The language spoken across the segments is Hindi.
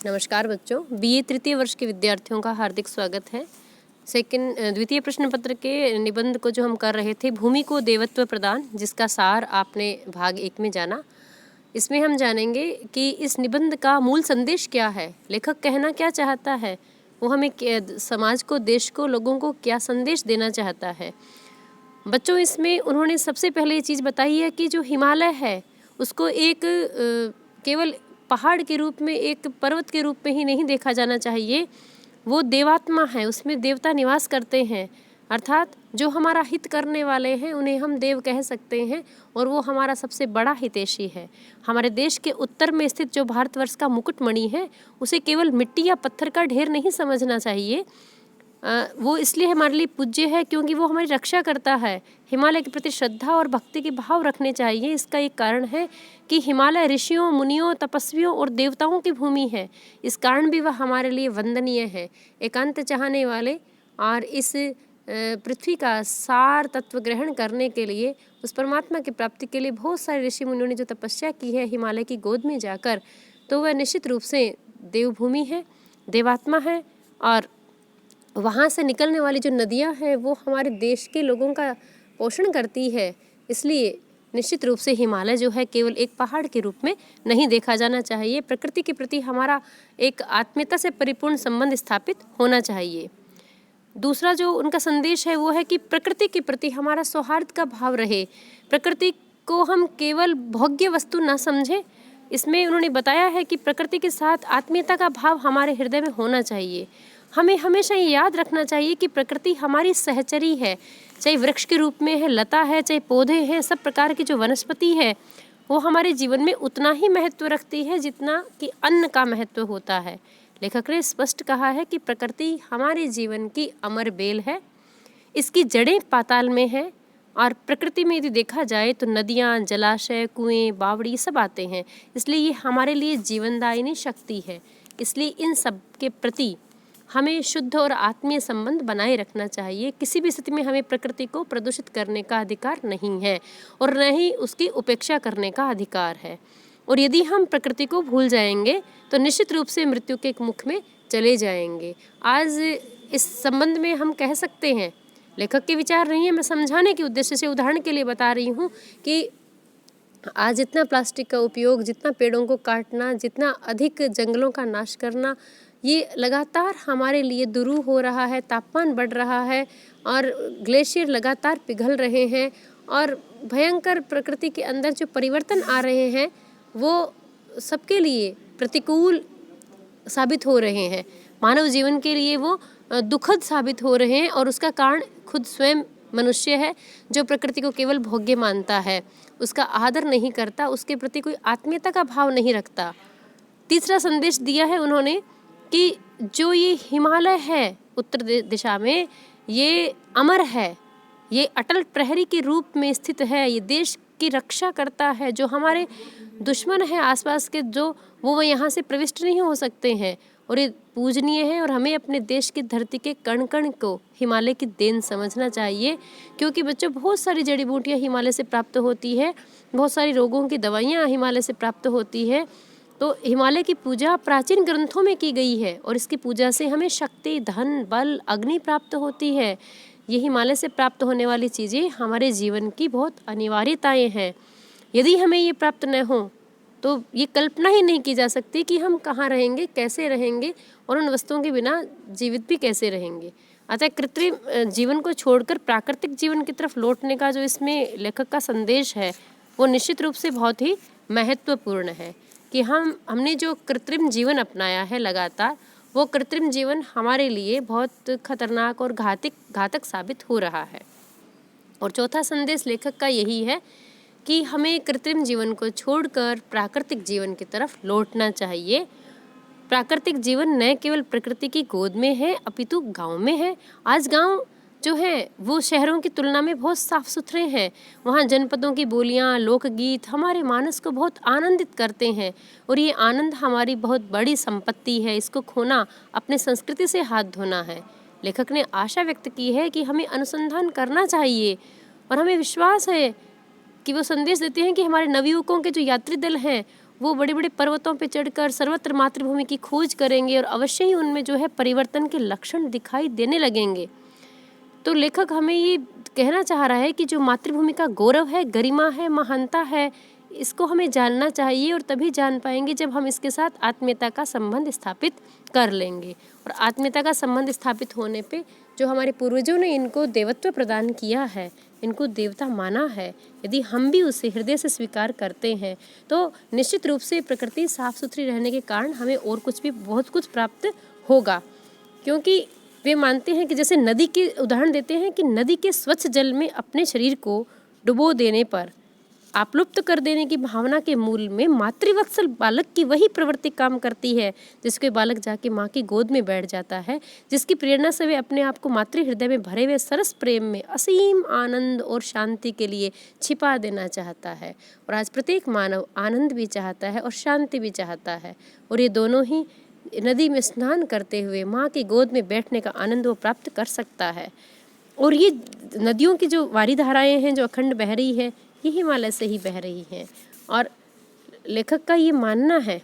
नमस्कार बच्चों, बीए तृतीय वर्ष के विद्यार्थियों का हार्दिक स्वागत है। द्वितीय प्रश्न पत्र के निबंध को जो हम कर रहे थे, भूमि को देवत्व प्रदान, जिसका सार आपने भाग 1 में जाना। इसमें हम जानेंगे कि इस निबंध का मूल संदेश क्या है, लेखक कहना क्या चाहता है, वो हमें समाज को, देश को, लोगों को क्या संदेश देना चाहता है। बच्चों, इसमें उन्होंने सबसे पहले ये चीज़ बताई है कि जो हिमालय है उसको एक केवल पहाड़ के रूप में, एक पर्वत के रूप में ही नहीं देखा जाना चाहिए। वो देवात्मा है, उसमें देवता निवास करते हैं, अर्थात जो हमारा हित करने वाले हैं उन्हें हम देव कह सकते हैं, और वो हमारा सबसे बड़ा हितैषी है। हमारे देश के उत्तर में स्थित जो भारतवर्ष का मुकुटमणि है, उसे केवल मिट्टी या पत्थर का ढेर नहीं समझना चाहिए। वो इसलिए हमारे लिए पूज्य है क्योंकि वो हमारी रक्षा करता है। हिमालय के प्रति श्रद्धा और भक्ति के भाव रखने चाहिए। इसका एक कारण है कि हिमालय ऋषियों, मुनियों, तपस्वियों और देवताओं की भूमि है। इस कारण भी वह हमारे लिए वंदनीय है। एकांत चाहने वाले और इस पृथ्वी का सार तत्व ग्रहण करने के लिए, उस परमात्मा की प्राप्ति के लिए बहुत सारे ऋषि मुनियों ने जो तपस्या की है हिमालय की गोद में जाकर, तो वह निश्चित रूप से देवभूमि है, देवात्मा है। और वहाँ से निकलने वाली जो नदियाँ हैं वो हमारे देश के लोगों का पोषण करती है। इसलिए निश्चित रूप से हिमालय जो है केवल एक पहाड़ के रूप में नहीं देखा जाना चाहिए। प्रकृति के प्रति हमारा एक आत्मीयता से परिपूर्ण संबंध स्थापित होना चाहिए। दूसरा जो उनका संदेश है वो है कि प्रकृति के प्रति हमारा सौहार्द का भाव रहे। प्रकृति को हम केवल भोग्य वस्तु न समझें। इसमें उन्होंने बताया है कि प्रकृति के साथ आत्मीयता का भाव हमारे हृदय में होना चाहिए। हमें हमेशा ये याद रखना चाहिए कि प्रकृति हमारी सहचरी है, चाहे वृक्ष के रूप में है, लता है, चाहे पौधे हैं, सब प्रकार की जो वनस्पति है वो हमारे जीवन में उतना ही महत्व रखती है जितना कि अन्न का महत्व होता है। लेखक ने स्पष्ट कहा है कि प्रकृति हमारे जीवन की अमर बेल है, इसकी जड़ें पाताल में है। और प्रकृति में यदि देखा जाए तो नदियाँ, जलाशय, कुएं, बावड़ी सब आते हैं, इसलिए ये हमारे लिए जीवनदायिनी शक्ति है। इसलिए इन सब के प्रति हमें शुद्ध और आत्मीय संबंध बनाए रखना चाहिए। किसी भी स्थिति में हमें प्रकृति को प्रदूषित करने का अधिकार नहीं है और न ही उसकी उपेक्षा करने का अधिकार है। और यदि हम प्रकृति को भूल जाएंगे तो निश्चित रूप से मृत्यु के मुख में चले जाएंगे। आज इस संबंध में हम कह सकते हैं, लेखक के विचार नहीं है, मैं समझाने के उद्देश्य से उदाहरण के लिए बता रही हूँ कि आज जितना प्लास्टिक का उपयोग, जितना पेड़ों को काटना, जितना अधिक जंगलों का नाश करना, ये लगातार हमारे लिए दुरूह हो रहा है। तापमान बढ़ रहा है और ग्लेशियर लगातार पिघल रहे हैं और भयंकर प्रकृति के अंदर जो परिवर्तन आ रहे हैं वो सबके लिए प्रतिकूल साबित हो रहे हैं। मानव जीवन के लिए वो दुखद साबित हो रहे हैं और उसका कारण खुद स्वयं मनुष्य है, जो प्रकृति को केवल भोग्य मानता है, उसका आदर नहीं करता, उसके प्रति कोई आत्मीयता का भाव नहीं रखता। तीसरा संदेश दिया है उन्होंने कि जो ये हिमालय है उत्तर दिशा में, ये अमर है, ये अटल प्रहरी के रूप में स्थित है, ये देश की रक्षा करता है। जो हमारे दुश्मन हैं आसपास के, जो वो यहाँ से प्रविष्ट नहीं हो सकते हैं, और ये पूजनीय है। और हमें अपने देश की धरती के कण कण को हिमालय की देन समझना चाहिए, क्योंकि बच्चों बहुत सारी जड़ी बूटियाँ हिमालय से प्राप्त होती है, बहुत सारी रोगों की दवाइयाँ हिमालय से प्राप्त होती है। तो हिमालय की पूजा प्राचीन ग्रंथों में की गई है और इसकी पूजा से हमें शक्ति, धन, बल, अग्नि प्राप्त होती है। ये हिमालय से प्राप्त होने वाली चीज़ें हमारे जीवन की बहुत अनिवार्यताएं हैं। यदि हमें ये प्राप्त न हो तो ये कल्पना ही नहीं की जा सकती कि हम कहाँ रहेंगे, कैसे रहेंगे और उन वस्तुओं के बिना जीवित भी कैसे रहेंगे। अतः कृत्रिम जीवन को छोड़कर प्राकृतिक जीवन की तरफ लौटने का जो इसमें लेखक का संदेश है वो निश्चित रूप से बहुत ही महत्वपूर्ण है कि हमने जो कृत्रिम जीवन अपनाया है लगातार, वो कृत्रिम जीवन हमारे लिए बहुत खतरनाक और घातक साबित हो रहा है। और चौथा संदेश लेखक का यही है कि हमें कृत्रिम जीवन को छोड़कर प्राकृतिक जीवन की तरफ लौटना चाहिए। प्राकृतिक जीवन न केवल प्रकृति की गोद में है अपितु गांव में है। आज गांव जो है वो शहरों की तुलना में बहुत साफ सुथरे हैं। वहाँ जनपदों की बोलियाँ, लोकगीत हमारे मानस को बहुत आनंदित करते हैं और ये आनंद हमारी बहुत बड़ी संपत्ति है। इसको खोना अपने संस्कृति से हाथ धोना है। लेखक ने आशा व्यक्त की है कि हमें अनुसंधान करना चाहिए और हमें विश्वास है कि वो संदेश देते हैं कि हमारे नवयुवकों के जो यात्री दल हैं वो बड़े बड़े पर्वतों पे चढ़कर सर्वत्र मातृभूमि की खोज करेंगे और अवश्य ही उनमें जो है परिवर्तन के लक्षण दिखाई देने लगेंगे। तो लेखक हमें ये कहना चाह रहा है कि जो मातृभूमि का गौरव है, गरिमा है, महानता है, इसको हमें जानना चाहिए और तभी जान पाएंगे जब हम इसके साथ आत्मीयता का संबंध स्थापित कर लेंगे। और आत्मीयता का संबंध स्थापित होने पे जो हमारे पूर्वजों ने इनको देवत्व प्रदान किया है, इनको देवता माना है, यदि हम भी उसे हृदय से स्वीकार करते हैं तो निश्चित रूप से प्रकृति साफ सुथरी रहने के कारण हमें और कुछ भी बहुत कुछ प्राप्त होगा। क्योंकि वे मानते हैं कि जैसे नदी के उदाहरण देते हैं कि नदी के स्वच्छ जल में अपने शरीर को डुबो देने पर आप्लुप्त कर देने की भावना के मूल में मातृवत्सल बालक की वही प्रवृत्ति काम करती है, जिसके बालक जाके माँ की गोद में बैठ जाता है, जिसकी प्रेरणा से वे अपने आप को मातृ हृदय में भरे हुए सरस प्रेम में असीम आनंद और शांति के लिए छिपा देना चाहता है। और आज प्रत्येक मानव आनंद भी चाहता है और शांति भी चाहता है, और ये दोनों ही नदी में स्नान करते हुए माँ की गोद में बैठने का आनंद वो प्राप्त कर सकता है। और ये नदियों की जो वारी धाराएँ हैं जो अखंड बह रही है, ये हिमालय से ही बह रही हैं। और लेखक का ये मानना है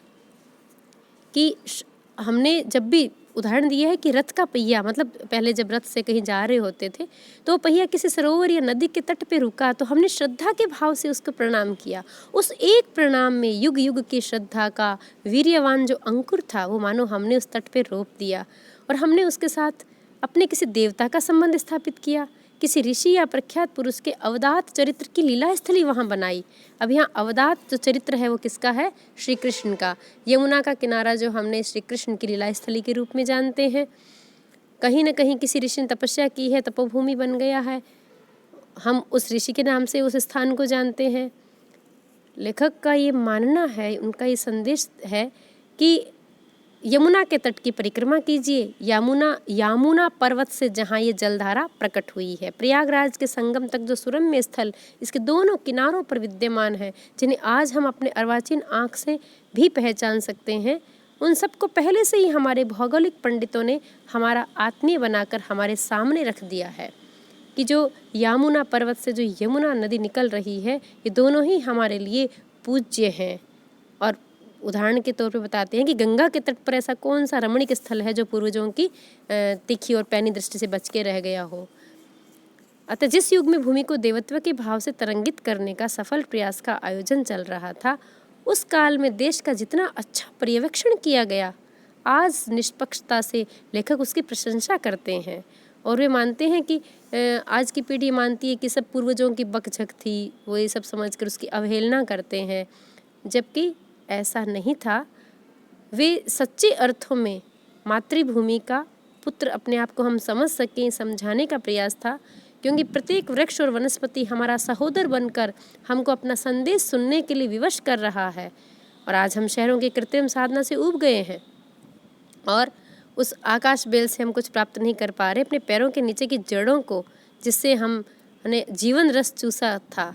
कि हमने जब भी उदाहरण दिया है कि रथ का पहिया, मतलब पहले जब रथ से कहीं जा रहे होते थे तो पहिया किसी सरोवर या नदी के तट पे रुका तो हमने श्रद्धा के भाव से उसको प्रणाम किया। उस एक प्रणाम में युग युग की श्रद्धा का वीर्यवान जो अंकुर था वो मानो हमने उस तट पे रोप दिया, और हमने उसके साथ अपने किसी देवता का संबंध स्थापित किया, किसी ऋषि या प्रख्यात पुरुष के अवदात चरित्र की लीला स्थली वहाँ बनाई। अब यहाँ अवदात जो चरित्र है वो किसका है? श्री कृष्ण का। यमुना का किनारा जो हमने श्री कृष्ण की लीला स्थली के रूप में जानते हैं, कहीं न कहीं किसी ऋषि ने तपस्या की है, तपोभूमि बन गया है, हम उस ऋषि के नाम से उस स्थान को जानते हैं। लेखक का ये मानना है, उनका ये संदेश है कि यमुना के तट की परिक्रमा कीजिए, यामुना पर्वत से जहाँ ये जलधारा प्रकट हुई है, प्रयागराज के संगम तक जो सुरम्य स्थल इसके दोनों किनारों पर विद्यमान है, जिन्हें आज हम अपने अर्वाचीन आँख से भी पहचान सकते हैं, उन सबको पहले से ही हमारे भौगोलिक पंडितों ने हमारा आत्मीय बनाकर हमारे सामने रख दिया है कि जो यामुना पर्वत से जो यमुना नदी निकल रही है, ये दोनों ही हमारे लिए पूज्य हैं। और उदाहरण के तौर पे बताते हैं कि गंगा के तट पर ऐसा कौन सा रमणीक स्थल है जो पूर्वजों की तीखी और पैनी दृष्टि से बच के रह गया हो। अतः जिस युग में भूमि को देवत्व के भाव से तरंगित करने का सफल प्रयास का आयोजन चल रहा था, उस काल में देश का जितना अच्छा पर्यवेक्षण किया गया, आज निष्पक्षता से लेखक उसकी प्रशंसा करते हैं। और वे मानते हैं कि आज की पीढ़ी मानती है कि सब पूर्वजों की बकझक थी, वो ये सब समझकर उसकी अवहेलना करते हैं, जबकि ऐसा नहीं था। वे सच्चे अर्थों में मातृभूमि का पुत्र अपने आप को हम समझ सकें, समझाने का प्रयास था, क्योंकि प्रत्येक वृक्ष और वनस्पति हमारा सहोदर बनकर हमको अपना संदेश सुनने के लिए विवश कर रहा है। और आज हम शहरों की कृत्रिम साधना से ऊब गए हैं और उस आकाश बेल से हम कुछ प्राप्त नहीं कर पा रहे। अपने पैरों के नीचे की जड़ों को, जिससे हमने जीवन रस चूसा था,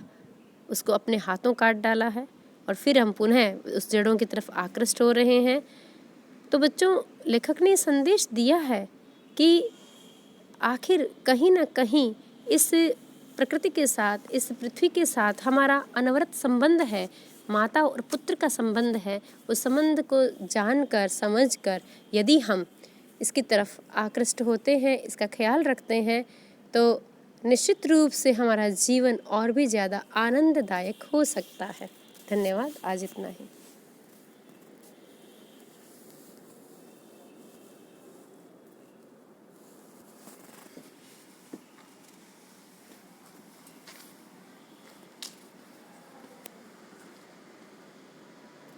उसको अपने हाथों काट डाला है और फिर हम पुनः उस जड़ों की तरफ आकृष्ट हो रहे हैं। तो बच्चों, लेखक ने संदेश दिया है कि आखिर कहीं ना कहीं इस प्रकृति के साथ, इस पृथ्वी के साथ हमारा अनवरत संबंध है, माता और पुत्र का संबंध है। उस संबंध को जानकर, समझकर यदि हम इसकी तरफ आकृष्ट होते हैं, इसका ख्याल रखते हैं, तो निश्चित रूप से हमारा जीवन और भी ज़्यादा आनंददायक हो सकता है। धन्यवाद। आज इतना ही।